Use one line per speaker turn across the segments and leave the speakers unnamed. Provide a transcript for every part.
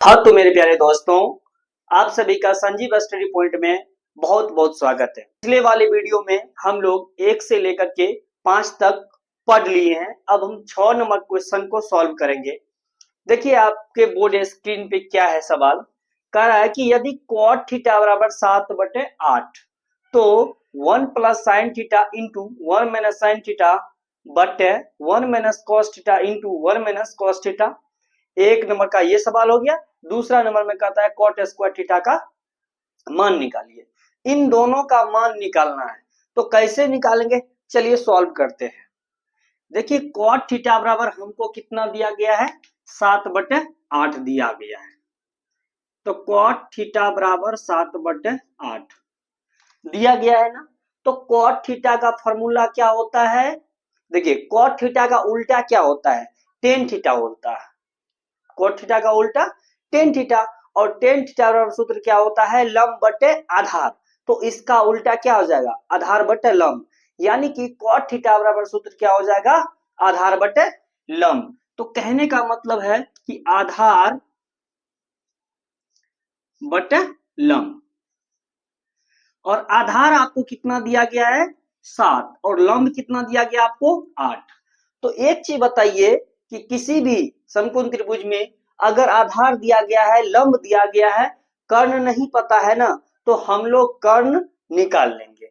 हाँ तो मेरे प्यारे दोस्तों, आप सभी का संजीव स्टडी पॉइंट में बहुत बहुत स्वागत है। पिछले वाले वीडियो में हम लोग 1 से लेकर के 5 तक पढ़ लिए हैं। अब हम 6 नंबर क्वेश्चन को सॉल्व करेंगे। देखिए आपके बोर्ड स्क्रीन पे क्या है सवाल। कह रहा है कि यदि cot थीटा बराबर 7/8 तो 1 plus sine theta into 1 minus sine theta बटे 1 minus cos theta into 1 minus cos theta. एक नंबर का ये सवाल हो गया। दूसरा नंबर में कहता है कॉट स्क्वायर थीटा का मान निकालिए। इन दोनों का मान निकालना है तो कैसे निकालेंगे, चलिए सॉल्व करते हैं। देखिए कॉट थीटा बराबर हमको कितना दिया गया है, 7/8 दिया गया है। तो कॉट थीटा बराबर 7/8 दिया गया है ना। तो कॉट थीटा का फॉर्मूला क्या होता है, देखिए कॉट थीटा का उल्टा क्या होता है, टेन थीटा होता है। कॉट थीटा का उल्टा टेन थीटा, और टेन थीटा बराबर सूत्र क्या होता है, लंब बटे आधार। तो इसका उल्टा क्या हो जाएगा, आधार बटे लंब। यानी कि कॉट थीटा बराबर सूत्र क्या हो जाएगा, आधार बटे लंब। तो कहने का मतलब है कि आधार बटे लंब, और आधार आपको कितना दिया गया है 7, और लंब कितना दिया गया आपको 8। तो एक चीज बताइए कि किसी भी समकोण त्रिभुज में अगर आधार दिया गया है, लंब दिया गया है, कर्ण नहीं पता है ना, तो हम लोग कर्ण निकाल लेंगे।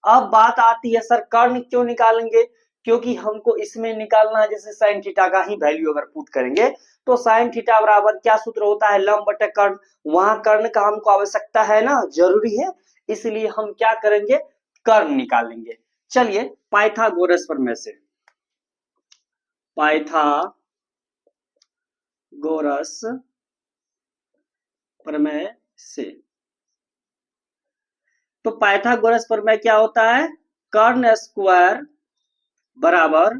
अब बात आती है सर कर्ण क्यों निकालेंगे, क्योंकि हमको इसमें निकालना है जैसे साइन थीटा का ही वैल्यू अगर पुट करेंगे तो साइन थीटा बराबर क्या सूत्र होता है, लंब बटे कर्ण। वहां कर्ण का हमको आवश्यकता है ना, जरूरी है, इसलिए हम क्या करेंगे, कर्ण निकालेंगे। चलिए पाइथागोरस प्रमेय से, पाइथागोरस प्रमेय से, तो पाइथागोरस प्रमेय क्या होता है, कर्ण स्क्वायर बराबर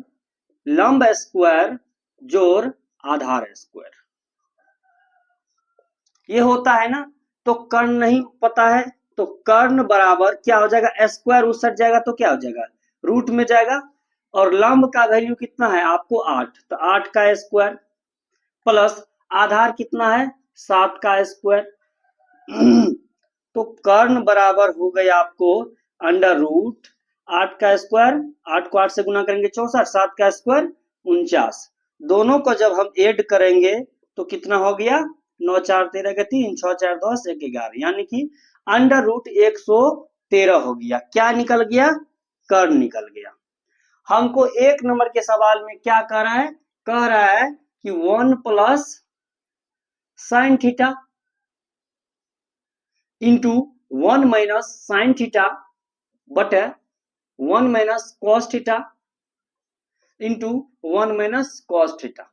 लंब स्क्वायर जोड़ आधार स्क्वायर, ये होता है ना। तो कर्ण नहीं पता है तो कर्ण बराबर क्या हो जाएगा, स्क्वायर उस साइड जाएगा तो क्या हो जाएगा, रूट में जाएगा। और लंब का वैल्यू कितना है आपको 8, तो 8 का स्क्वायर प्लस आधार कितना है 7 का स्क्वायर। तो कर्ण बराबर हो गया आपको अंडर रूट 8 का स्क्वायर, 8 को 8 से गुना करेंगे 64, 7 का स्क्वायर 49। दोनों को जब हम ऐड करेंगे तो कितना हो गया, 9 4 13 के 3, 6 4 10 1 11, यानी कि अंडर रूट 113 हो गया। क्या निकल गया, कर्ण निकल गया। हमको एक नंबर के सवाल में क्या कह रहा है, कह रहा है कि 1 plus sine theta into 1 minus sine theta बटे 1 minus cos theta into 1 minus cos theta.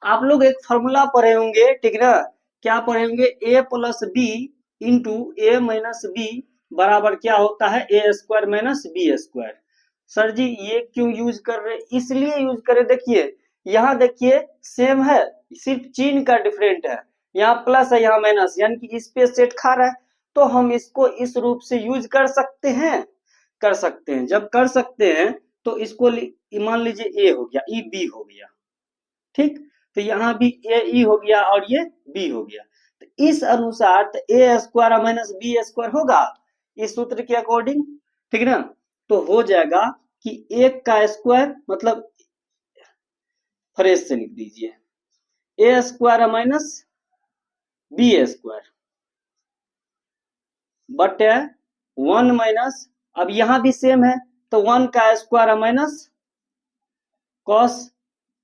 आप लोग एक फॉर्मूला पढ़े होंगे, ठीक ना, क्या पढ़े होंगे, a plus b into a minus b बराबर क्या होता है, a square minus b square. Sir ji ये क्यों यूज कर रहे, इसलिए यूज करे, देखिए यहाँ देखिए सेम है, सिर्फ चिन्ह का डिफरेंट है, यहाँ प्लस है यहाँ माइनस, यानी कि इस पे सेट खा रहा है। तो हम इसको इस रूप से यूज कर सकते हैं, कर सकते हैं। जब कर सकते हैं तो इसको मान लीजिए ए हो गया, ई बी हो गया, ठीक। तो यहाँ भी ए ई हो गया और ये बी हो गया। तो इस अनुसार तो ए स्क्वायर माइनस बी स्क्वायर होगा इस सूत्र के अकॉर्डिंग, ठीक ना। तो हो जाएगा कि एक का स्क्वायर मतलब फ्रेश से लिख दीजिए, ए स्क्वायर माइनस बी स्क्वायर बटे 1 माइनस, अब यहां भी सेम है तो 1 का स्क्वायर माइनस कॉस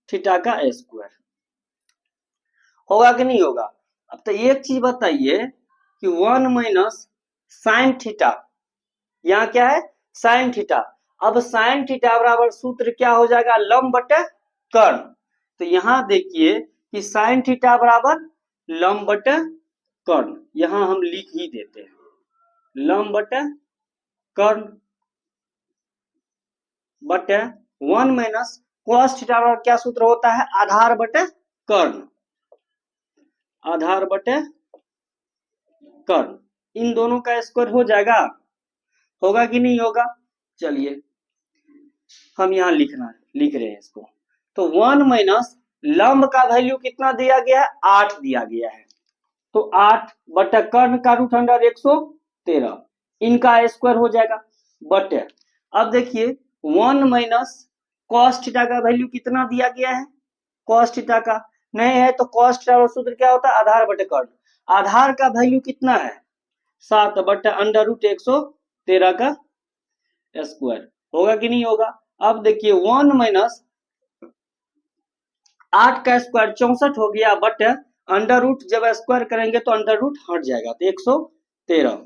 थीटा का स्क्वायर होगा कि नहीं होगा। अब तो एक चीज बताइए कि 1 माइनस साइन थीटा, यहाँ क्या है साइन थीटा। अब साइन थीटा बराबर सूत्र क्या हो जाएगा, लंब बटे कर्ण। तो यहाँ देखिए कि साइन थीटा बराबर लंब बटे कर्ण, यहाँ हम लिख ही देते हैं लंब बटे कर्ण बटे 1 माइनस कॉस थीटा बराबर क्या सूत्र होता है, आधार बटे कर्ण, आधार बटे कर्ण। इन दोनों का स्क्वायर हो जाएगा, होगा कि नहीं होगा। चलिए हम यहाँ लिख रहे हैं इसको। तो 1 माइनस लंब का वैल्यू कितना दिया गया है, 8 दिया गया है। तो 8 बटे कर्ण का रूट अंडर 113, इनका स्क्वायर हो जाएगा बटे, अब देखिए 1 माइनस कॉस थीटा का वैल्यू कितना दिया गया है, कॉस थीटा का नहीं है तो कॉस थीटा सूत्र क्या होता है, आधार बटे कर्ण। आधार का वैल्यू कितना है, 7 बटे अंडर रूट 113 का स्क्वायर, होगा कि नहीं होगा। अब देखिए 1 माइनस 8 का स्क्वायर 64 हो गया बट अंडर रूट जब स्क्वायर करेंगे तो अंडर रूट हट जाएगा तो 113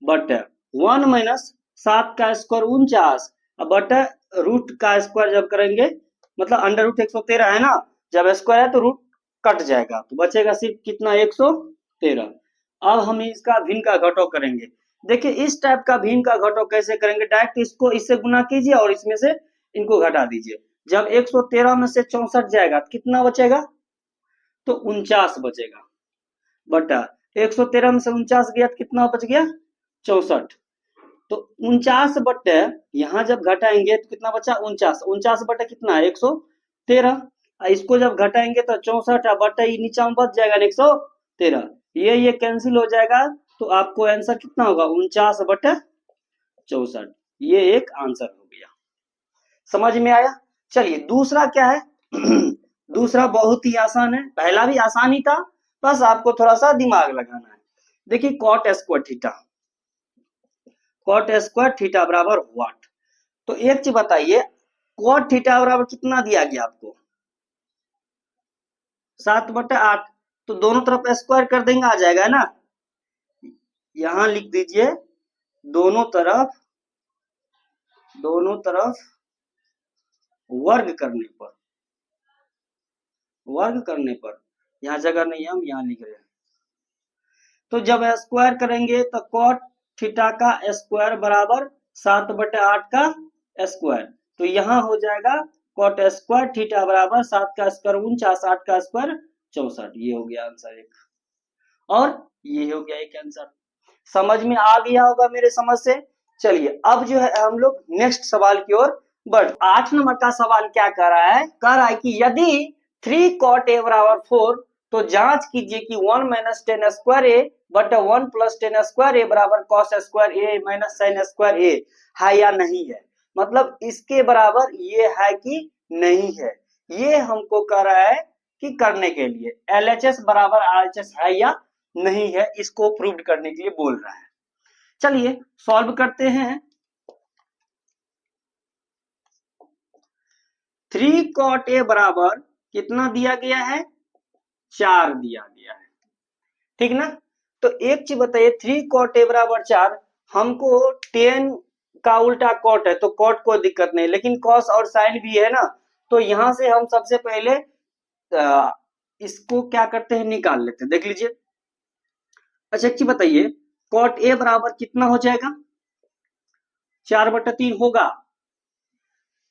बट 1 माइनस 7 का स्क्वायर 49 बट रूट का स्क्वायर जब करेंगे मतलब अंडर रूट 113 है ना, जब स्क्वायर है तो रूट कट जाएगा तो बचेगा सिर्फ कितना 113। अब हम इसका भिन्न का घटाव करेंगे। देखिए इस टाइप का भिन्न का घटाव कैसे करेंगे, डायरेक्ट इसको इससे गुना कीजिए और इसमें से इनको घटा दीजिए। जब 113 में से 64 जाएगा तो कितना बचेगा, तो 49 बचेगा बटा 113 में से 49 गया तो कितना बच गया 64। तो 49 बटे यहाँ जब घटाएंगे तो कितना बचा 49, 49 बटे कितना 113, इसको जब घटाएंगे तो 64 बटे नीचा में बच जाएगा 113, ये कैंसिल हो जाएगा तो आपको आंसर कितना होगा 49 बटे 64, ये एक आंसर हो गया। समझ में आया। चलिए दूसरा क्या है दूसरा बहुत ही आसान है, पहला भी आसान ही था, बस आपको थोड़ा सा दिमाग लगाना है। देखिए cot square theta, cot square theta बराबर व्हाट। तो एक चीज बताइए, कॉट थीटा बराबर कितना दिया गया आपको 7 बटे 8, तो दोनों तरफ स्क्वायर कर देंगे आ जाएगा ना, यहां लिख दीजिए दोनों तरफ वर्ग करने पर यहाँ जगह नहीं है हम यहाँ लिख रहे हैं। तो जब स्क्वायर करेंगे तो कॉट थीटा का स्क्वायर बराबर 7 बटे 8 का स्क्वायर, तो यहाँ हो जाएगा कॉट स्क्वायर थीटा बराबर 7 का स्क्वायर 49, 8 का स्क्वायर 64, ये हो गया आंसर एक, और ये हो गया एक आंसर। समझ में आ गया होगा मेरे समझ से। चलिए अब जो है हम लोग नेक्स्ट सवाल की ओर बढ़। 8 नंबर का सवाल क्या कर रहा है, कह रहा है कि यदि 3 cot a बराबर 4 तो जांच कीजिए कि 1 माइनस टेन स्क्वायर ए बटे 1 प्लस टेन स्क्वायर ए बराबर कॉस स्क्वायर ए माइनस साइन स्क्वायर ए है या नहीं है। मतलब इसके बराबर ये है कि नहीं है, ये हमको कह रहा है कि करने के लिए LHS बराबर RHS है या नहीं है, इसको प्रूव करने के लिए बोल रहा है। चलिए सॉल्व करते हैं। 3 cot a बराबर कितना दिया गया है 4 दिया गया है, ठीक ना। तो एक चीज बताइए 3 cot a बराबर 4, हमको 10 का उल्टा cot है तो cot कोई दिक्कत नहीं, लेकिन cos और sin भी है ना, तो यहां से हम सबसे पहले इसको क्या करते हैं निकाल लेते हैं, देख लीजिए। अच्छा एक चीज बताइए cot a बराबर कितना हो जाएगा 4/3 होगा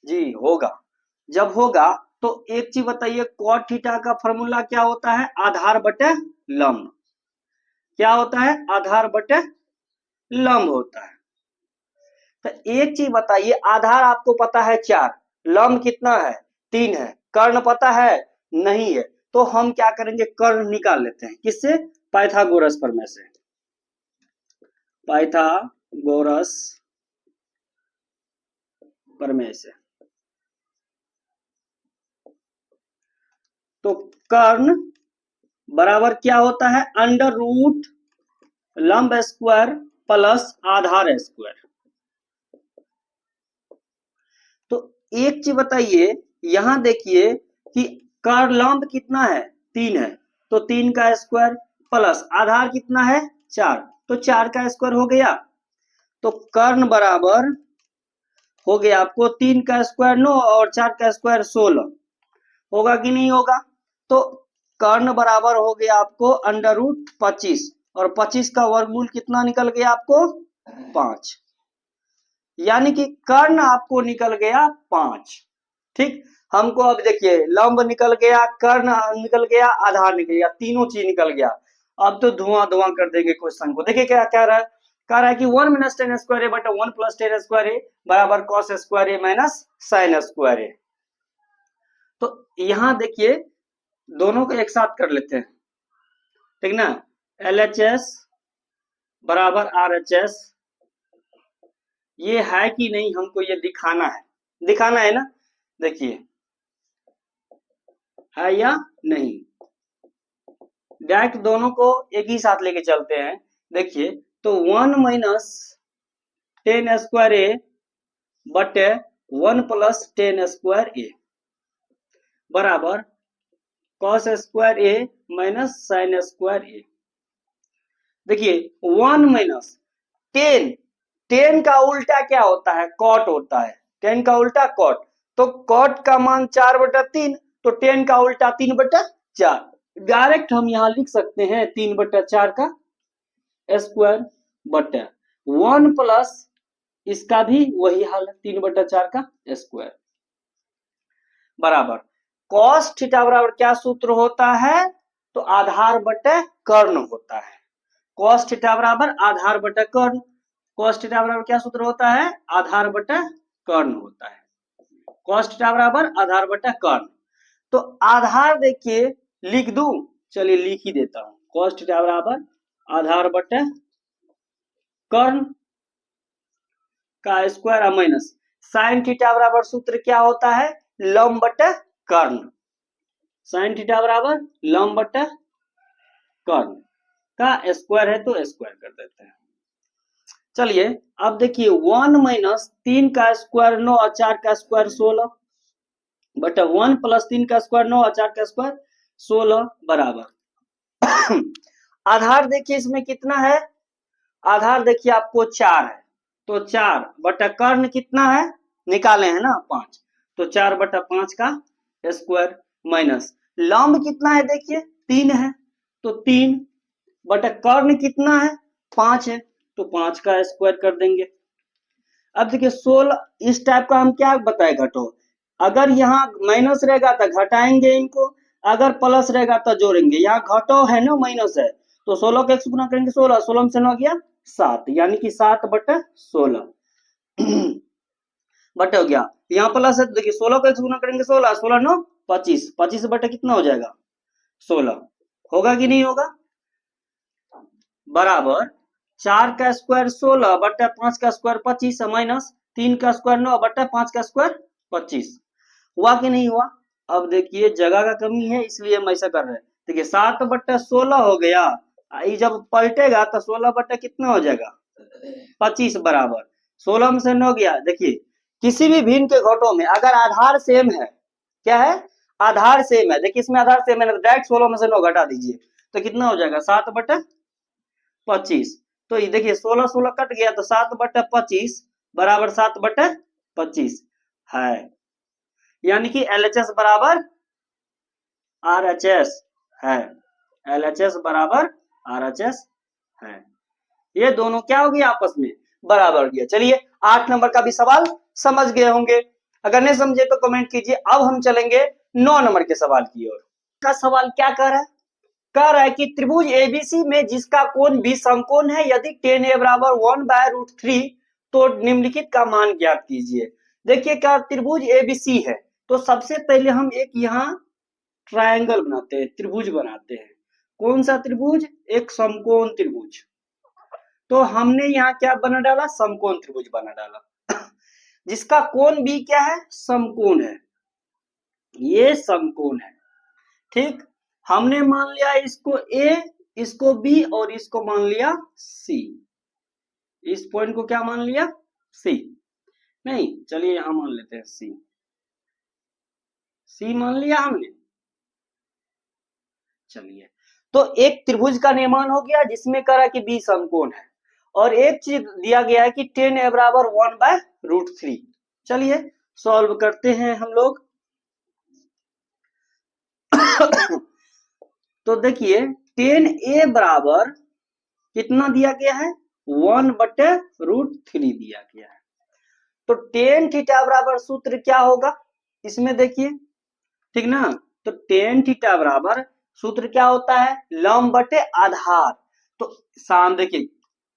जी, होगा। जब होगा तो एक चीज बताइए cot थीटा का फॉर्मूला क्या होता है, आधार बटे लंब, क्या होता है आधार बटे लंब होता है। तो एक चीज बताइए आधार आपको पता है 4, लंब कितना है 3 है, कर्ण पता है नहीं है, तो हम क्या करेंगे कर्ण निकाल लेते हैं, किससे पाइथागोरस प्रमेय से, पाइथागोरस प्रमेय से। तो कर्ण बराबर क्या होता है अंडर रूट लंब स्क्वायर प्लस आधार स्क्वायर। तो एक चीज बताइए यहां देखिए कि कर्ण लंब कितना है 3 है, तो 3 का स्क्वायर प्लस आधार कितना है 4, तो 4 का स्क्वायर हो गया। तो कर्ण बराबर हो गया आपको 3 का स्क्वायर 9 और 4 का स्क्वायर 16, होगा कि नहीं होगा। तो कर्ण बराबर हो गया आपको अंडर रूट 25 और 25 का वर्गमूल कितना निकल गया आपको 5, यानी कि कर्ण आपको निकल गया 5। ठीक, हमको अब देखिए लंब निकल गया, कर्ण निकल गया, आधार निकल गया, तीनों चीज निकल गया। अब तो धुआं धुआं कर देंगे क्वेश्चन को। देखिए क्या कह रहा है, कह रहा है कि 1 माइनस टेन स्क्वायर ए बटे 1 प्लस टेन स्क्वायर ए बराबर कॉस स्क्वायर ए माइनस साइन स्क्वायर ए। तो यहां देखिए दोनों को एक साथ कर लेते हैं, ठीक ना। LHS बराबर RHS, ये है कि नहीं हमको ये दिखाना है, दिखाना है ना। देखिए है या नहीं, डायरेक्ट दोनों को एक ही साथ लेके चलते हैं। देखिए तो 1 माइनस 10 स्क्वायर ए बटे 1 प्लस 10 स्क्वायर ए बराबर कॉस स्क्वायर ए माइनस साइन स्क्वायर ए। देखिए 1 माइनस 10, 10 का उल्टा क्या होता है, कॉट होता है, 10 का उल्टा कॉट, तो कॉट का मान 4/3, तो 10 का उल्टा 3/4। डायरेक्ट हम यहां लिख सकते हैं 3/4 का स्क्वायर बटे 1 प्लस इसका भी वही हाल है 3/4 का स्क्वायर बराबर कॉस थीटा बराबर क्या सूत्र होता है, तो आधार बटे कर्ण होता है। कॉस थीटा बराबर आधार बटे कर्ण, कॉस थीटा बराबर क्या सूत्र होता है, आधार बटे कर्ण होता है। कॉस थीटा बराबर आधार बटे कर्ण, तो आधार देखिए लिख दूं, चलिए लिख ही देता हूं, कॉस थीटा बराबर आधार बटे कर्ण का स्क्वायर माइनस साइन थीटा बराबर सूत्र क्या होता है, लंब बटे कर्ण, साइन थीटा बराबर लंब बटे कर्ण का स्क्वायर है तो स्क्वायर कर देते हैं। चलिए अब देखिए 1 माइनस 3 का स्क्वायर 9 और 4 का स्क्वायर 16 बटे 1 प्लस 3 का स्क्वायर 9 और 4 का स्क्वायर 16 बराबर आधार देखिए इसमें कितना है, आधार देखिए आपको 4 है, तो 4 बटा कर्ण कितना है निकाले हैं ना 5, तो 4/5 का स्क्वायर माइनस लंब कितना है देखिए 3 है, तो 3 बटा कर्ण कितना है 5 है, तो 5 का स्क्वायर कर देंगे। अब देखिए 16 इस टाइप का हम क्या बताए घटो, अगर यहाँ माइनस रहेगा तो घटाएंगे इनको, अगर प्लस रहेगा तो जोड़ेंगे, यहाँ घटो है ना माइनस है, तो 16 का x गुना करेंगे 16, 16 से 9 गया 7, यानी कि 7/16 बटे हो गया, यहाँ प्लस है तो देखिए 16 का x गुना करेंगे 16, 16 9 25, 25 बटे कितना हो जाएगा 16, होगा कि नहीं होगा, बराबर 4 का स्क्वायर 16 बटे 5 का स्क्वायर 25 माइनस 3 का स्क्वायर 9 बटे 5 का स्क्वायर 25, हुआ कि नहीं हुआ। अब देखिए जगह का कमी है इसलिए हम ऐसा कर रहे हैं, देखिए 7/16 हो गया, ये जब पलटेगा तो 16 बटे कितना हो जाएगा 25 बराबर 16 में से 9 गया। देखिए किसी भी भिन्न के घटों में अगर आधार सेम है, क्या है आधार सेम है, देखिए इसमें आधार सेम है ना, डायरेक्ट 16 में से 9 घटा दीजिए तो कितना हो जाएगा 7/25, तो ये देखिए 16 16 कट गया तो 7/25 बराबर 7/25 है, यानी कि LHS बराबर RHS है, LHS बराबर RHS है, ये दोनों क्या हो गया आपस में बराबर गया। चलिए 8 नंबर का भी सवाल समझ गए होंगे, अगर नहीं समझे तो कमेंट कीजिए। अब हम चलेंगे 9 नंबर के सवाल की ओर। का सवाल क्या कर रहा है, कह रहा है कि त्रिभुज एबीसी में जिसका कोण भी समकोण है यदि tan a बराबर 1/√3 तो निम्नलिखित का मान ज्ञात कीजिए। देखिए क्या त्रिभुज एबीसी है, तो सबसे पहले हम एक यहाँ ट्रायंगल बनाते हैं, त्रिभुज बनाते हैं। कौन सा त्रिभुज, एक समकोण त्रिभुज, तो हमने यहाँ क्या बना डाला समकोण त्रिभुज बना डाला जिसका कोण भी क्या है समकोण है, ये समकोण है, ठीक। हमने मान लिया इसको A, इसको B और इसको मान लिया C, इस पॉइंट को क्या मान लिया C, नहीं चलिए यहां मान लेते हैं C, C मान लिया हमने। चलिए तो एक त्रिभुज का निर्माण हो गया जिसमें करा कि B समकोण है, और एक चीज दिया गया है कि tan a बराबर 1/√3। चलिए सॉल्व करते हैं हम लोग तो देखिए tan a बराबर कितना दिया गया है 1/√3 दिया गया है, तो tan थीटा बराबर सूत्र क्या होगा इसमें देखिए, ठीक ना, तो tan थीटा बराबर सूत्र क्या होता है लंब बटे आधार, तो साम देखिए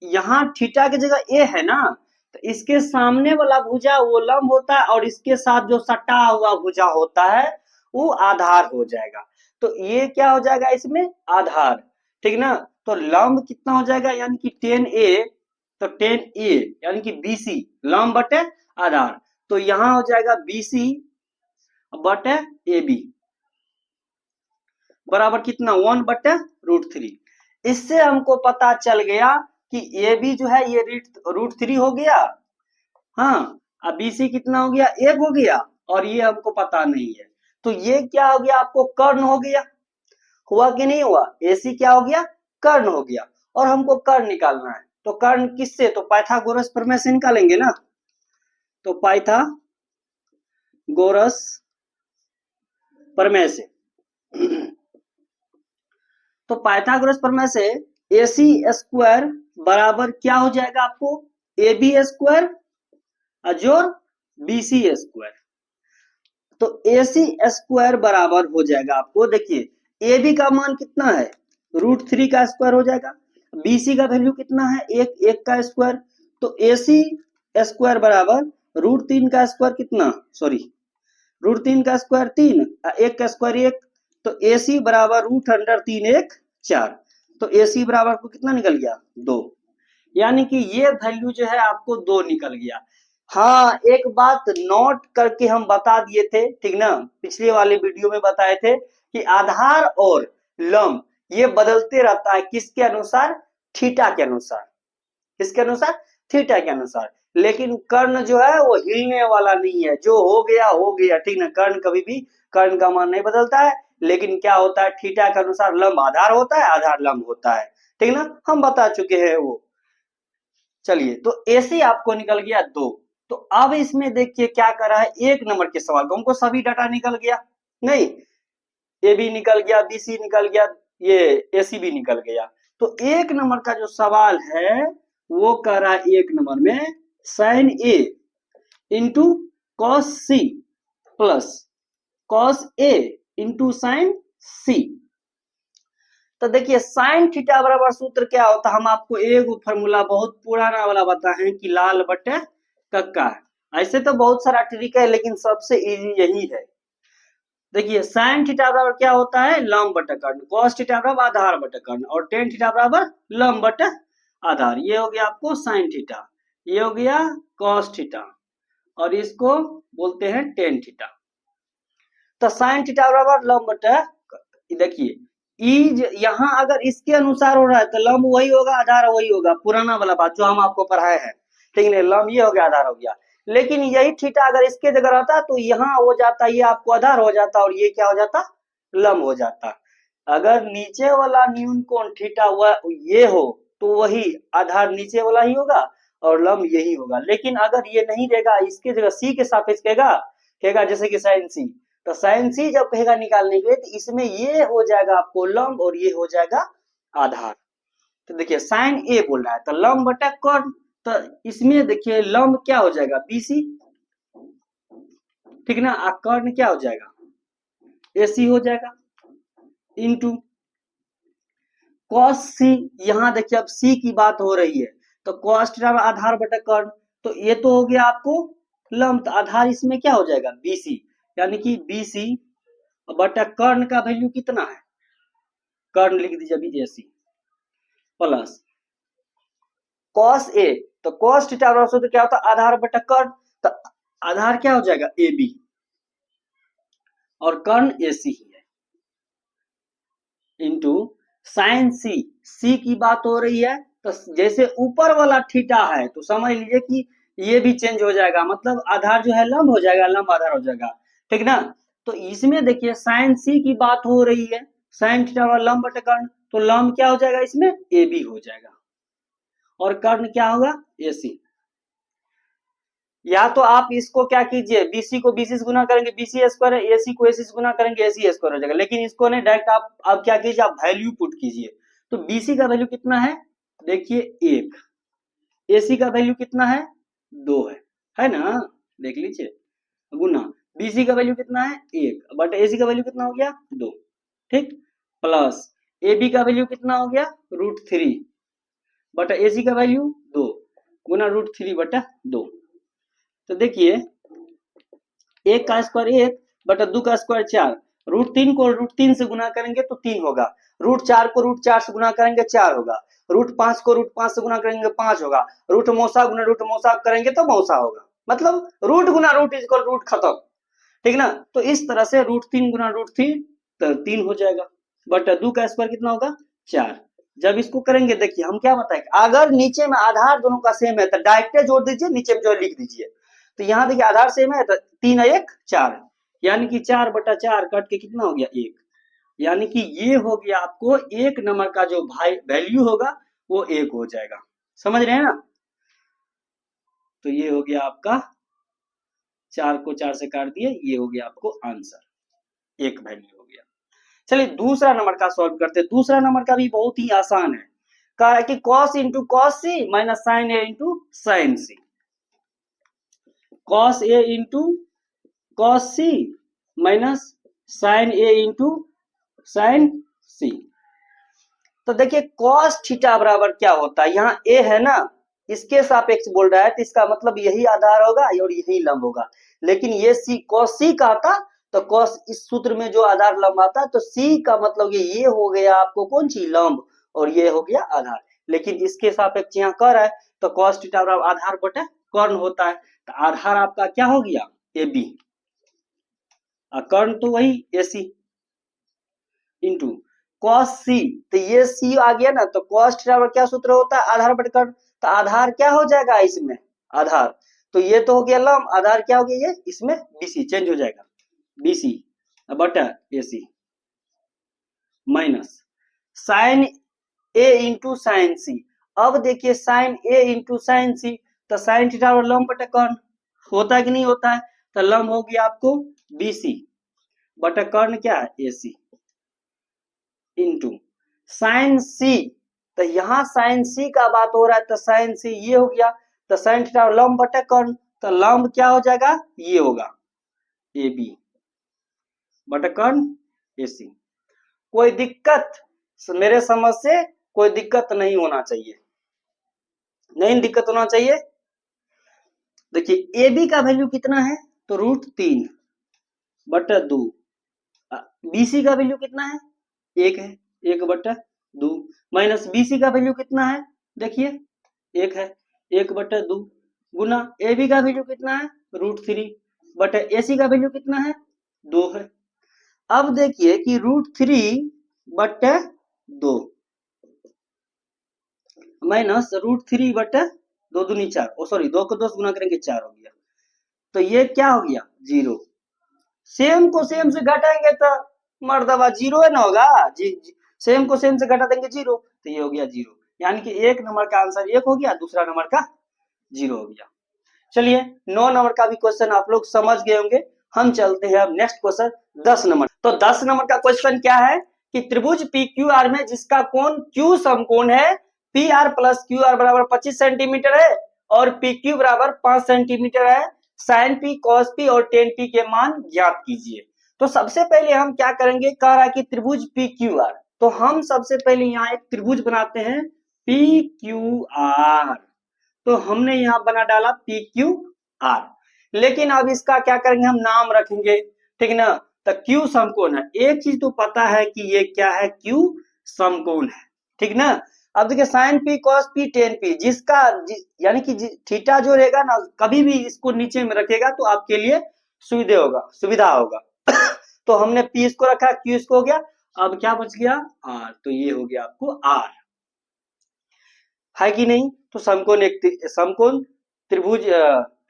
यहाँ थीटा की जगह a है ना, तो इसके सामने वाला भुजा वो लंब होता है और इसके साथ जो सटा हुआ भुजा होता है वो आधार हो जाएगा। तो ये क्या हो जाएगा इसमें आधार, ठीक ना। तो लंब कितना हो जाएगा यानी कि 10a, तो 10a यानी कि BC लंब बटे आधार, तो यहां हो जाएगा BC बटे AB बराबर कितना 1/√3। इससे हमको पता चल गया कि AB जो है ये √3 हो गया, हाँ, अब BC कितना हो गया 1 हो गया, और ये हमको पता नहीं है, तो ये क्या हो गया आपको कर्ण हो गया, हुआ कि नहीं हुआ, AC क्या हो गया कर्ण हो गया, और हमको कर्ण निकालना है, तो कर्ण किससे, तो पाइथागोरस प्रमेय से निकालेंगे ना, तो पाइथागोरस प्रमेय से तो पाइथागोरस प्रमेय से AC स्क्वायर बराबर क्या हो जाएगा आपको AB स्क्वायर जोड़ BC स्क्वायर, तो AC स्क्वायर बराबर हो जाएगा आपको, देखिए AB का मान कितना है √3 का स्क्वायर हो जाएगा, BC का वैल्यू कितना है 1 का स्क्वायर, तो AC स्क्वायर बराबर √3 का स्क्वायर कितना, सॉरी √3 का स्क्वायर 3, 1 का स्क्वायर 1, तो AC बराबर √3 1 4, तो AC बराबर आपको कितना निकल गया 2, यानी कि ये वैल्यू जो है आपको 2 निकल गया। हाँ, एक बात नोट करके हम बता दिए थे, ठीक ना, पिछले वाले वीडियो में बताए थे कि आधार और लंब ये बदलते रहता है किसके अनुसार, थीटा के अनुसार, किसके अनुसार थीटा के अनुसार, लेकिन कर्ण जो है वो हिलने वाला नहीं है, जो हो गया, ठीक ना, कर्ण कभी भी कर्ण का मान नहीं बदलता है, लेकिन क्या होता है थीटा के अनुसार लंब आधार होता है, आधार लंब होता है, ठीक ना, हम बता चुके हैं वो। चलिए, तो AC आपको निकल गया 2, तो अब इसमें देखिए क्या कर रहा है, 1 नंबर के सवाल को हमको सभी डाटा निकल गया, नहीं AB निकल गया, BC निकल गया, ये AC भी निकल गया, तो 1 नंबर का जो सवाल है वो कर रहा है 1 नंबर में sin A into cos C plus cos A into sin C। तो देखिए साइन थीटा बराबर सूत्र क्या होता है, हम आपको एक फॉर्मूला बहुत पुराना वाला बताएं कि लाल बटे कक्का है, ऐसे तो बहुत सारा ट्रिक है लेकिन सबसे इजी यही है। देखिए साइन थीटा बराबर क्या होता है लंब बटे कर्ण, कॉस थीटा बराबर आधार बटे कर्ण, और टेन थीटा बराबर लंब बटे आधार, ये हो गया आपको साइन थीटा, ये हो गया कॉस थीटा, और इसको बोलते हैं टेन थीटा। तो साइन थीटा बराबर लंब बटे, देखिए यहाँ अगर इसके अनुसार हो रहा है तो लंब वही होगा आधार वही होगा, पुराना वाला बात जो हम आपको पढ़ाए हैं, ठीक है, लंब ये हो गया आधार हो गया, लेकिन यही थीटा अगर इसके जगह रहता तो यहाँ हो जाता, ये आपको आधार हो जाता और ये क्या हो जाता लंब हो जाता। अगर नीचे वाला न्यून कोण थीटा ये हो तो वही आधार नीचे वाला ही होगा और लंब यही होगा, लेकिन अगर ये नहीं रहेगा इसके जगह सी के सापेक्ष कहेगा जैसे कि साइन सी, तो साइन सी जब कहेगा निकालने के लिए तो इसमें ये हो जाएगा आपको लंब और ये हो जाएगा आधार। तो देखिए साइन ए बोल रहा है तो लंब बटा कर्ण, तो इसमें देखिए लंब क्या हो जाएगा BC, ठीक ना, कर्ण क्या हो जाएगा AC हो जाएगा इंटू cos C, यहाँ देखिए अब C की बात हो रही है तो cos थीटा आधार बटा कर्ण, तो ये तो हो गया आपको लंब, तो आधार इसमें क्या हो जाएगा BC, यानी कि BC बटा कर्ण का वैल्यू कितना है, कर्ण लिख दीजिए अभी AC प्लस cos A, तो cos थीटा बराबर सूत्र क्या होता है आधार बटा कर्ण, तो आधार क्या हो जाएगा AB और कर्ण AC ही है इंटू साइन C की बात हो रही है तो जैसे ऊपर वाला थीटा है तो समझ लीजिए कि ये भी चेंज हो जाएगा, मतलब आधार जो है लंब हो जाएगा, लंब आधार हो जाएगा, ठीक ना। तो इसमें देखिए साइन C की बात हो रही है, साइन थीटा वाला लंब बटे कर्ण, तो लंब क्या हो जाएगा इसमें AB हो जाएगा और कर्ण क्या होगा AC। या तो आप इसको क्या कीजिए BC को BC से गुना करेंगे BC स्क्वायर है, AC को AC से गुना करेंगे AC स्क्वायर हो जाएगा, लेकिन इसको नहीं डायरेक्ट आप क्या कीजिए आप वैल्यू पुट कीजिए, तो BC का वैल्यू कितना है देखिए 1, AC का वैल्यू कितना है 2 है ना, देख लीजिए गुना, BC का वैल्यू कितना है 1 बट AC का वैल्यू कितना हो गया 2, ठीक, प्लस AB का वैल्यू कितना हो गया √3 बटा AC का वैल्यू 2 गुना √3 बटा 2, तो देखिए 1 का स्क्वायर 1 बटा 2 का स्क्वायर 4 √3 को √3 से गुना करेंगे तो 3 होगा, √4 को √4 से गुना करेंगे 4 होगा, √5 को √5 से गुना करेंगे 5 होगा, रूट मौसा गुना रूट मौसा करेंगे तो मौसा होगा, मतलब रूट गुना रूट इक्वल रूट खत्म, ठीक ना। तो इस तरह से √3 गुना √3 तो 3 हो जाएगा, बट 2 का स्क्वायर कितना होगा 4। जब इसको करेंगे देखिए हम क्या बताएंगे, अगर नीचे में आधार दोनों का सेम है तो डायरेक्ट जोड़ दीजिए, नीचे में जो लिख दीजिए। तो यहाँ देखिए आधार सेम है तो 3 1 4, यानी कि 4/4 कट के कितना हो गया 1, यानी कि ये हो गया आपको 1 नंबर का जो भाई वैल्यू होगा वो 1 हो जाएगा, समझ रहे हैं ना। तो ये हो गया आपका 4 को 4 से काट दिए, ये हो गया आपको आंसर, 1 वैल्यू हो गया। चलिए दूसरा नंबर का सॉल्व करते हैं। दूसरा नंबर का भी बहुत ही आसान है, कहा है कि cos into cos C minus sign A into sine C, cos A into cos C minus sign A into sine c. तो देखिए cos थीटा बराबर क्या होता है, यहाँ a है ना, इसके सापेक्ष बोल रहा है तो इसका मतलब यही आधार होगा और यही लंब होगा, लेकिन ये c cos c का था तो cos इस सूत्र में जो आधार लंब आता है तो c का मतलब ये हो गया आपको कौन सी लंब और ये हो गया आधार, लेकिन इसके सापेक्ष यहाँ कर है तो cos थीटा बराबर आधार बटे कर्ण होता है, तो आधार आपका क्या हो गया ab, कर्ण तो वही ac इंटू cos c, तो ये c आ गया ना, तो cos थीटा बराबर क्या सूत्र होता है आधार बटे कर्ण, तो आधार क्या हो जाएगा इसमें आधार, तो ये तो हो गया लंब, आधार क्या हो गया ये इसमें bc चेंज हो जाएगा, bc बटा ac minus sine a into sine c. अब देखिए sine a into sine c, तो साइन थीटा और लंब बटे कर्ण होता है कि नहीं होता है, तो लंब हो गया आपको bc बटे कर्ण क्या है ac इंटू साइन सी, तो यहाँ साइन सी का बात हो रहा है तो साइन सी ये हो गया, तो साइन थीटा और लंब बटे कर्ण, तो लंब क्या हो जाएगा ये होगा ab बटे कर्ण ac। कोई दिक्कत मेरे समझ से कोई दिक्कत नहीं होना चाहिए, नहीं दिक्कत होना चाहिए। देखिए ab का वैल्यू कितना है तो √3 बटे 2, bc का वैल्यू कितना है 1 है, 1 बटे 2 माइनस bc का वैल्यू कितना है देखिए 1 है, 1 बटे 2 गुना ab का वैल्यू कितना है √3 बटे ac का वैल्यू कितना है 2 है। अब देखिए कि √3 बटे 2 माइनस √3 बटे 2 दूनी 4, ओ सॉरी 2 को 2 से गुना करेंगे 4 हो गया, तो ये क्या हो गया 0, सेम को सेम से घटाएंगे तो मर्दबा 0 है ना होगा जी, सेम को सेम से घटा देंगे 0, तो ये हो गया 0, यानी कि एक नंबर का आंसर 1 हो गया, दूसरा नंबर का 0 हो गया। चलिए 9 नंबर का भी क्वेश्चन आप लोग समझ गए होंगे, हम चलते हैं अब नेक्स्ट क्वेश्चन 10 नंबर। तो 10 नंबर का क्वेश्चन क्या है कि त्रिभुज PQR में जिसका कोण Q समकोण है, PR प्लस QR बराबर 25 सेंटीमीटर है और PQ बराबर 5 सेंटीमीटर है, साइन P cos P और tan P के मान ज्ञात कीजिए। तो सबसे पहले हम क्या करेंगे, कह रहा है कि त्रिभुज PQR, तो हम सबसे पहले यहाँ एक त्रिभुज बनाते हैं PQR, तो हमने यहां बना डाला PQR, लेकिन अब इसका क्या करेंगे हम नाम रखेंगे, ठीक ना। तो Q समकोण है, एक चीज तो पता है कि ये क्या है Q समकोण है, ठीक ना। अब देखिए sign P cos P tan P, जिसका यानी कि थीटा जो रहेगा ना कभी भी इसको नीचे में रखेगा तो आपके लिए सुविधा होगा तो हमने P इसको रखा, Q इसको हो गया, अब क्या बच गया R, तो ये हो गया आपको R है कि नहीं। तो समकोण त्रिभुज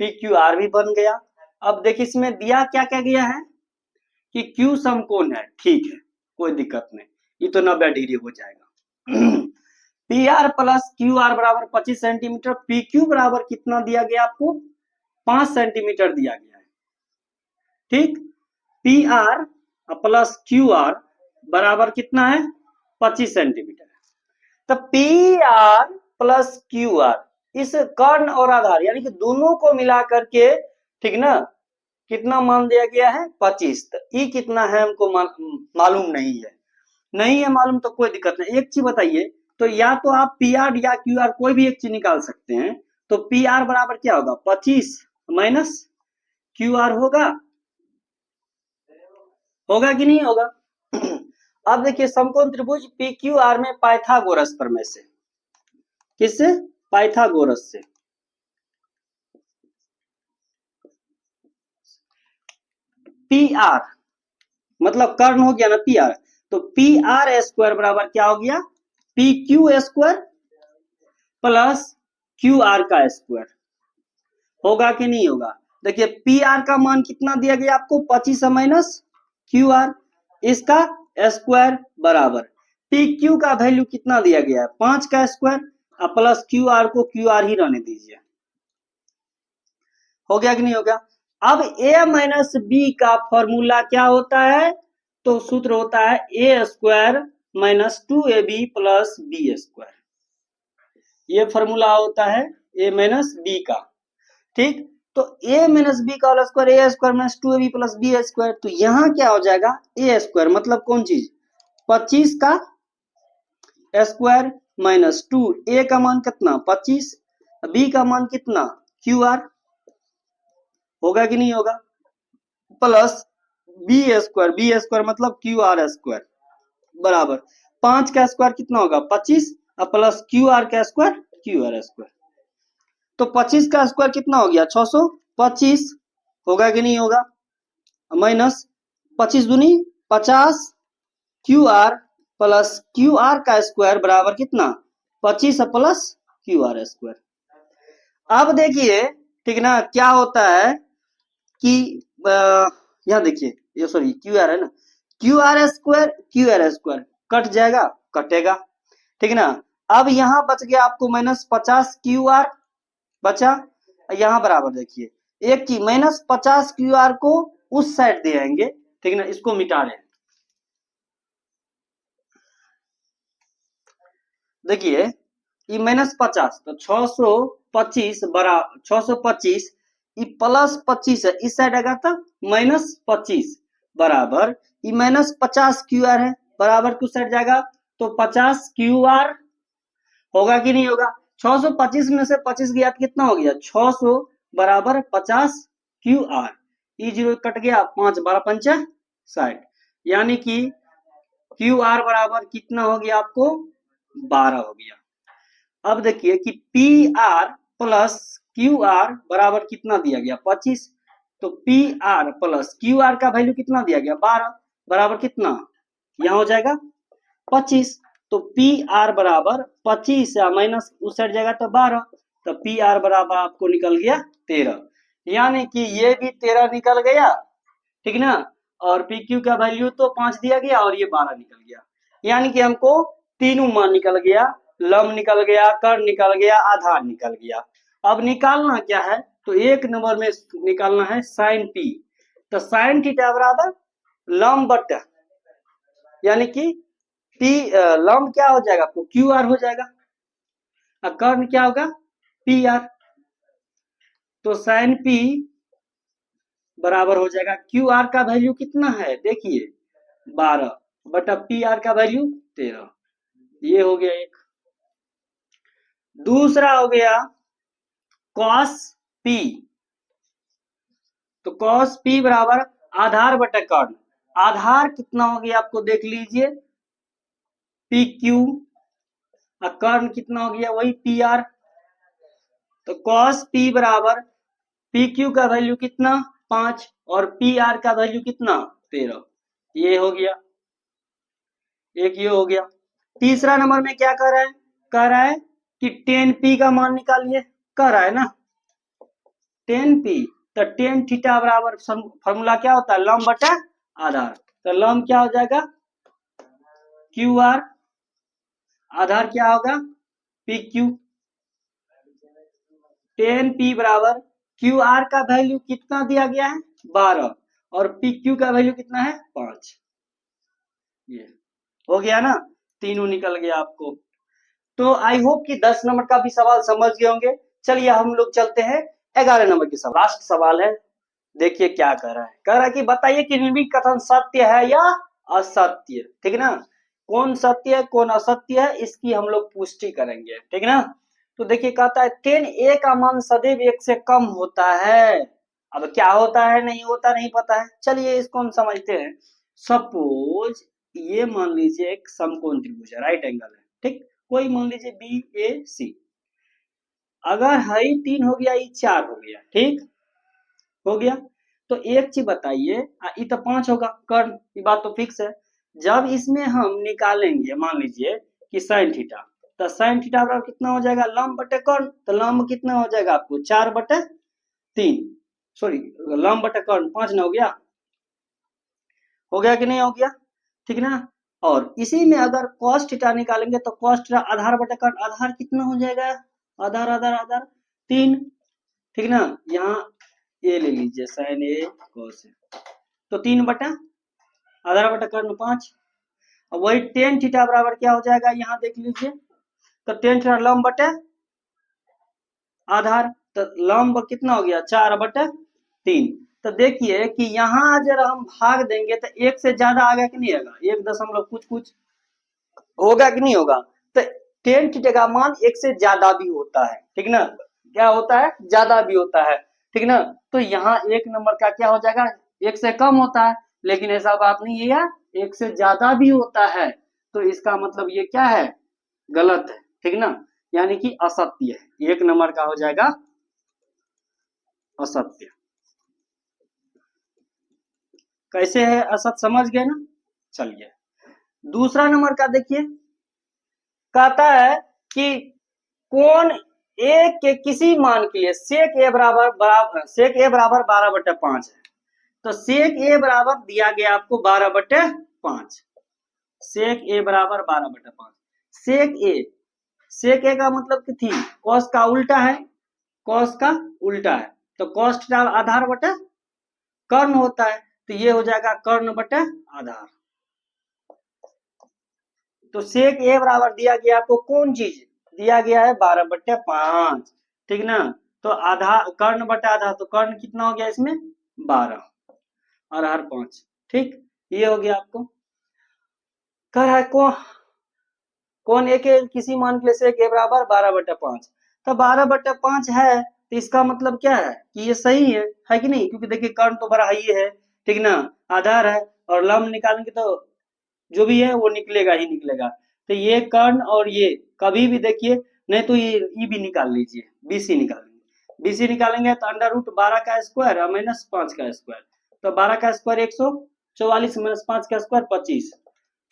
PQR भी बन गया। अब देखिए इसमें दिया क्या क्या गया है कि Q समकोण है, ठीक है कोई दिक्कत नहीं, ये तो 90 डिग्री हो जाएगा PR प्लस QR बराबर 25 सेंटीमीटर, PQ बराबर कितना दिया गया आपको 5 सेंटीमीटर दिया गया है, ठीक। PR प्लस QR बराबर कितना है 25 सेंटीमीटर, तो PR प्लस QR इस कर्ण और आधार यानी कि दोनों को मिला करके, ठीक ना, कितना मान दिया गया है 25, तो ई कितना है हमको मालूम नहीं है मालूम तो कोई दिक्कत नहीं। एक चीज बताइए, तो या तो आप PR या QR कोई भी एक चीज निकाल सकते हैं, तो PR बराबर क्या होगा 25 माइनस QR होगा होगा कि नहीं होगा? अब देखिए समकोण त्रिभुज पी क्यू आर में पाइथागोरस प्रमेय से, किससे? पाइथागोरस से। पी आर मतलब कर्ण हो गया ना पी आर, तो पी आर स्क्वायर बराबर क्या हो गया? P Q square plus Q R का स्क्वायर। होगा कि नहीं होगा? देखिए पी आर का मान कितना दिया गया आपको? 25 माइनस क्यू आर, इसका स्क्वायर बराबर पी क्यू का वैल्यू कितना दिया गया है? 5 का स्क्वायर प्लस क्यू आर को क्यू आर ही रहने दीजिए। हो गया कि नहीं हो गया? अब a माइनस बी का फॉर्मूला क्या होता है? तो सूत्र होता है a square minus 2ab plus b square. ये फॉर्मूला होता है a माइनस बी का, ठीक। तो a माइनस बी का whole square a square minus 2ab plus b square. तो यहां क्या हो जाएगा? ए स्क्वायर मतलब कौन चीज? 25 का स्क्वायर माइनस 2, ए का मान कितना? 25, बी का मान कितना? Q R. होगा कि नहीं होगा? प्लस बी स्क्वायर मतलब क्यू आर स्क्वायर बराबर 5 का स्क्वायर कितना होगा? 25 प्लस क्यू आर का स्क्वायर क्यू आर स्क्वायर। तो 25 का स्क्वायर कितना हो गया? 625। होगा कि नहीं होगा? माइनस 25 दूनी 50 Q R plus Q R का स्क्वायर बराबर कितना? 25 प्लस क्यू आर स्क्वायर। अब देखिए ठीक ना क्या होता है कि यहाँ देखिए ये सॉरी क्यू आर है ना, क्यू आर स्क्वायर कट जाएगा, कटेगा, ठीक ना। अब यहाँ बच गया आपको माइनस 50 क्यू आर बचा। यहाँ बराबर देखिए एक चीज माइनस 50 क्यू आर को उस साइड दे आएंगे, ठीक ना, इसको मिटा रहे हैं। देखिए ये माइनस 50 तो 625 बरा 625 ये प्लस 25 है, इस साइड आएगा तो माइनस 25 बराबर ये माइनस 50 क्यू आर है बराबर किस साइड जाएगा? तो 50 क्यू आर। होगा कि नहीं होगा? 625 में से 25 गया तो कितना हो गया? 600 बराबर 50 Q R. E zero cut गया, 5 12 पंचा 60, यानी कि क्यू आर बराबर कितना हो गया आपको? 12 हो गया। अब देखिए कि P R plus Q R बराबर कितना दिया गया? 25। तो P R plus Q R का वैल्यू कितना दिया गया? 12 बराबर कितना? यहां हो जाएगा 25। तो पी आर बराबर 25 माइनस उस साइड जाएगा तो 12, तो पी आर बराबर आपको निकल गया 13, यानी कि ये भी 13 निकल गया, ठीक ना। और पी क्यू का वैल्यू तो 5 दिया गया और ये 12 निकल गया, यानी कि हमको तीनों मान निकल गया, लंब निकल गया, कर्ण निकल गया, आधार निकल गया। अब निकालना क्या है? तो एक नंबर में निकालना है साइन पी। तो साइन थीटा बराबर लंब बटा, यानी कि पी लंब क्या हो जाएगा आपको? क्यू आर हो जाएगा, और कर्ण क्या होगा? P R. तो साइन पी बराबर हो जाएगा क्यू आर का वैल्यू कितना है? देखिए 12 बटा पी आर का वैल्यू 13। ये हो गया एक। दूसरा हो गया कॉस पी। तो कॉस पी बराबर आधार बटा कर्ण। आधार कितना हो गया आपको देख लीजिए, पी क्यू, और कर्ण कितना हो गया? वही पी आर। तो कॉस पी बराबर पी क्यू का वैल्यू कितना? 5 और पी आर का वैल्यू कितना? 13। ये हो गया एक, ये हो गया। तीसरा नंबर में क्या कर रहा है? कह रहा है कि 10p का मान निकालिए, कह रहा है ना 10p। तो टेन थीटा बराबर फॉर्मूला क्या होता है? लंब बटा आधार। तो लंब क्या हो जाएगा? क्यू आर, आधार क्या होगा? P Q. 10p बराबर क्यू आर का वैल्यू कितना दिया गया है? 12, और पी क्यू का वैल्यू कितना है? 5। ये हो गया ना, तीनों निकल गया आपको। तो आई होप कि 10 नंबर का भी सवाल समझ गए होंगे। चलिए हम लोग चलते हैं 11 नंबर के सवाल। लास्ट सवाल है, देखिए क्या कह रहा है। कह रहा है कि बताइए कि निम्नलिखित कथन सत्य है या असत्य, ठीक ना। कौन सत्य है कौन असत्य है इसकी हम लोग पुष्टि करेंगे, ठीक ना। तो देखिए कहता है 10a का मान सदैव 1 से कम होता है। अब क्या होता है नहीं होता नहीं पता है, चलिए इसको हम समझते हैं। सपोज ये मान लीजिए एक समकोण त्रिभुज है, राइट एंगल है, ठीक, कोई मान लीजिए बी ए सी। अगर हई 3 हो गया, ये 4 हो गया, ठीक हो गया। तो एक चीज बताइए, ये तो 5 होगा कर्ण, ये बात तो फिक्स है। जब इसमें हम निकालेंगे मान लीजिए कि साइन थीटा, तो साइन थीटा बराबर कितना हो जाएगा, लंब बटे कर्ण। तो लंब कितना हो जाएगा आपको 4/3, सॉरी लंब बटे कर्ण 5 ना हो गया कि नहीं हो गया, ठीक ना। और इसी में अगर cos थीटा निकालेंगे तो cos थीटा आधार बटे कर्ण, आधार कितना हो जाएगा, आधार आधार आधार 3, ठीक ना। यहाँ ए ले लीजिए साइन ए cos ए, तो 3 बटा आधार बटा कर्ण 5। अब वही टेन थीटा बराबर क्या हो जाएगा, यहाँ देख लीजिए, तो टेन थीटा लंब बटे आधार, तो लंब कितना हो गया 4/3। तो देखिए कि यहाँ अगर हम भाग देंगे तो एक से ज्यादा आ गया कि नहीं आएगा, 1 दशमलव कुछ कुछ होगा कि नहीं होगा। तो टेन थीटा का मान एक से ज्यादा भी होता है, ठीक ना, क्या होता है, ज्यादा भी होता है, ठीक ना। तो यहाँ एक नंबर का क्या हो जाएगा, एक से कम होता है, लेकिन ऐसा बात नहीं है यार, एक से ज्यादा भी होता है। तो इसका मतलब ये क्या है, गलत है, ठीक ना, यानी कि असत्य है। एक नंबर का हो जाएगा असत्य। कैसे है असत्य, समझ गए ना। चलिए दूसरा नंबर का देखिए, कहता है कि कोण ए के किसी मान के लिए सेक ए बराबर 12/5 है। तो सेक ए बराबर दिया गया आपको 12/5, सेक ए बराबर 12/5। सेक ए का मतलब कि थी कॉस का उल्टा है, कॉस का उल्टा है, तो कॉस थीटा आधार बटे कर्ण होता है, तो ये हो जाएगा कर्ण बटे आधार। तो सेक ए बराबर दिया गया आपको कौन चीज दिया गया है, 12/5, ठीक ना। तो आधा कर्ण बटा आधा, तो कर्ण कितना हो गया इसमें 12 और हर 5, ठीक, ये हो गया आपको। कह रहा है कौन ए के किसी मान के लिए सेक ए बराबर 12/5, तो 12/5 है, तो इसका मतलब क्या है कि ये सही है कि नहीं, क्योंकि देखिए कर्ण तो बड़ा ही है, ठीक ना, आधार है, और लंब निकालेंगे तो जो भी है वो निकलेगा ही निकलेगा। तो ये कर्ण और ये कभी भी देखिए, नहीं तो ये ई भी निकाल लीजिए, बीसी निकालेंगे, बीसी निकालेंगे तो √12 का स्क्वायर और -5 का स्क्वायर, तो 12 का स्क्वायर 144 -5 का स्क्वायर 25,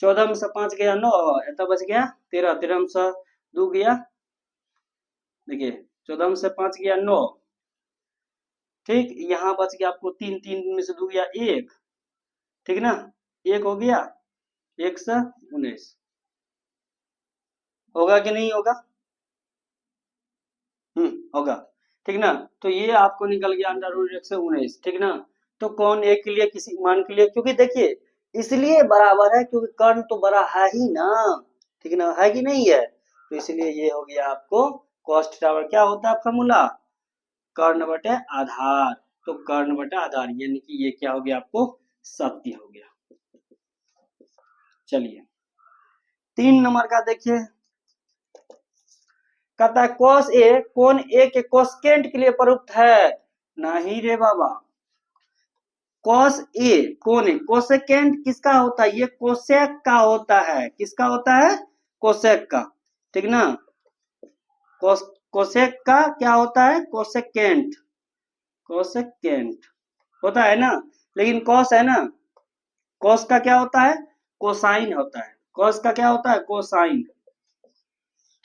14 में से 5 गया 9, तो बच गया 13, 13 में से 2 गया, देखिए 14 में से 5 गया 9, ठीक, यहाँ बच गया आपको 3, 3 में से 2 गया 1, ठीक ना, 1 हो गया, 1 से 19 होगा कि नहीं होगा, होगा, ठीक ना। तो ये आपको निकल गया √1 से 19, ठीक ना। तो कौन एक के लिए किसी मान के लिए, क्योंकि देखिए इसलिए बराबर है क्योंकि कर्ण तो बड़ा है ही ना, ठीक ना, है कि नहीं है, तो इसलिए ये हो गया आपको cos थीटा बराबर क्या होता है फॉर्मूला, कर्ण बटे आधार। तो कर्ण बटे आधार यानी कि ये क्या हो गया आपको सत्य हो गया। चलिए 3 नंबर का देखिए, कहता है cos ए कोण ए के कोसेकेंट के लिए प्रयुक्त है, नहीं रे बाबा, cos ए कोण ए कोसेकेंट किसका होता है, ये कोसेक का होता है, किसका होता है, कोसेक का, ठीक ना, कोसेक का क्या होता है, कोसेकेंट, कोसेकेंट होता है ना, लेकिन cos है ना, cos का क्या होता है, कोसाइन होता है, cos का क्या होता है, कोसाइन,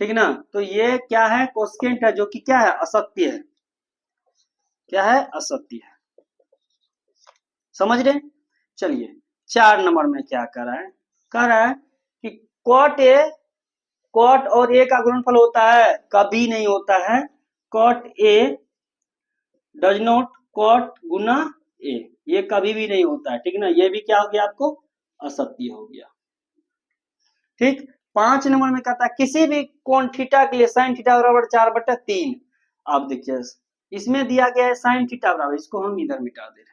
ठीक ना। तो ये क्या है, कोसेकेंट है, जो कि क्या है, असत्य है, क्या है, असत्य है, समझ रहे। चलिए 4 नंबर में क्या कर रहा है, कह रहा है कि कॉट और ए का गुणनफल होता है, कभी नहीं होता है, cot a does not cot गुना ए, ये कभी भी नहीं होता है, ठीक ना, ये भी क्या हो गया आपको असत्य हो गया, ठीक। 5 नंबर में कहता है किसी भी कोण थीटा के लिए साइन थीटा बराबर 4/3। आप देखिए इसमें दिया गया है साइन थीटा बराबर, इसको हम इधर मिटा दे रहे हैं,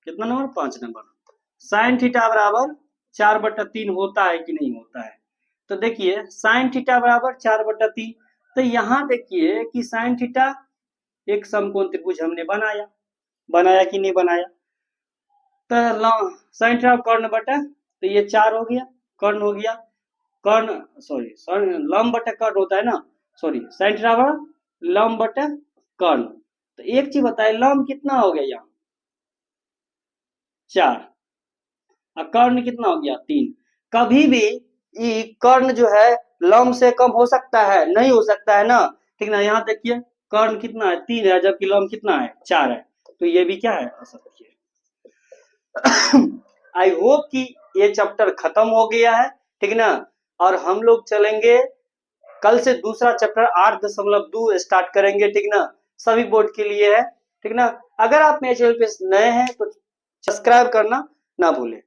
कितना नंबर, 5 नंबर, साइन थीटा बराबर 4/3 होता है कि नहीं होता है। तो देखिए साइन थीटा बराबर 4/3, तो यहाँ देखिए कि साइन थीटा एक समकोण त्रिभुज हमने बनाया, बनाया कि नहीं बनाया? तो सेंटर ऑफ कर्ण बटा, तो ये 4 हो गया, कर्ण हो गया, कर्ण सॉरी सॉरी लंब बटा कर्ण होता है ना, सॉरी सेंटर ऑफ लंब बटा कर्ण। तो एक चीज बताए, लंब कितना हो गया यहाँ? 4, और कर्ण कितना हो गया? 3। कभी भी ये कर्ण जो है लंब से कम हो सकता है? नहीं हो सकता है ना, ठीक ना। यहाँ देखिए कर्ण कितना है? 3 है, जबकि लंब कितना है? 4 है। तो ये भी क्या है? ऐसा देखिए। आई होप कि ये चैप्टर खत्म हो गया है, ठीक ना। और हम लोग चलेंगे कल से दूसरा चैप्टर 8.2 स्टार्ट करेंगे, ठीक ना। सभी बोर्ड के लिए है, ठीक ना। अगर आप मेरे चैनल पे नए हैं तो सब्सक्राइब करना ना भूलें।